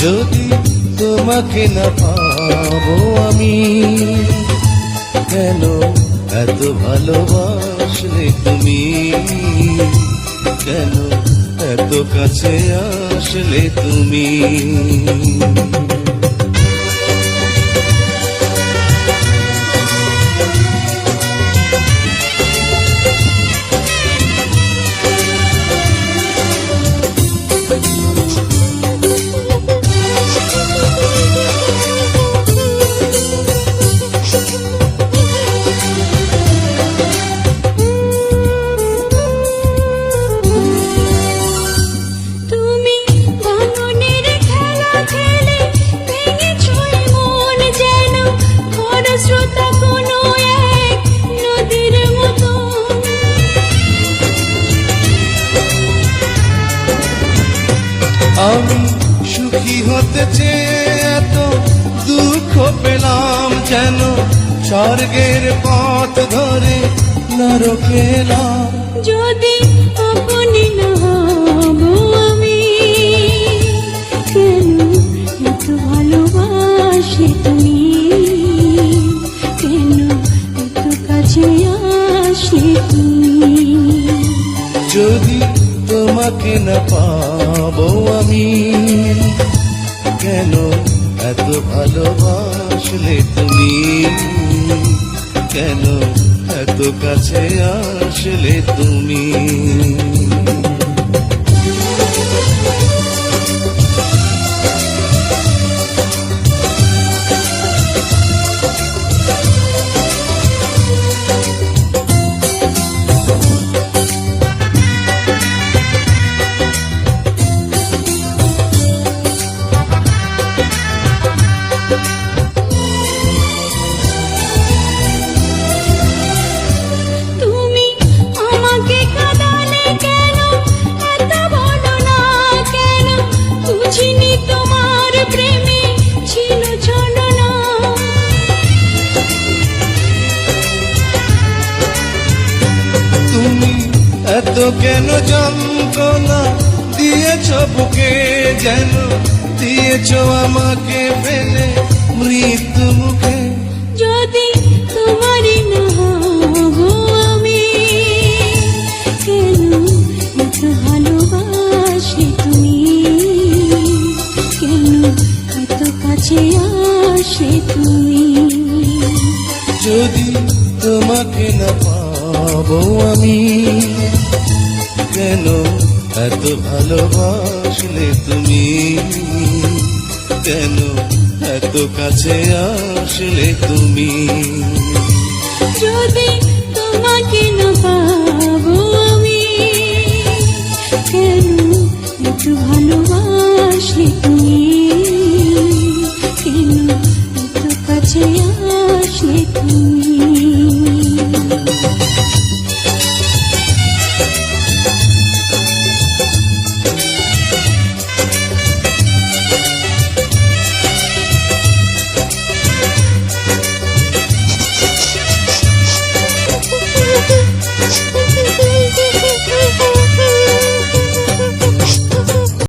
যদি তোমাকে না পাবো আমি, কেন এত ভালোবাসলে তুমি, কেন এত কাছে আসলে তুমি। আমি সুখী হতে চেয়ে এত দুঃখ পেলাম, যেন স্বর্গের পথ ধরে নরকে এলাম। যদি আপনি না হব আমি, কেন এত ভালোবাসি তুমি, কেন এত কাছে আসলে তুমি। যদি তোমাকে না পাবো আমি, কেন এত ভালোবাসলে তুমি, কেন এত কাছে আসলে তুমি। এত কেন যন্ত্রণা দিয়েছ বুকে, যেন দিয়েছ আমাকে ফেলে মৃত্যু মুখে। যদি তোমারই না হব আমি, কেন এত ভালোবাসি তুমি, কেন এত কাছে আসে তুমি। যদি তোমাকে না পাবো আমি, কেন এত ভালোবাসলে তুমি, কেন এত কাছে আসলে তুমি। যদি তোমাকে না পাবো আমি,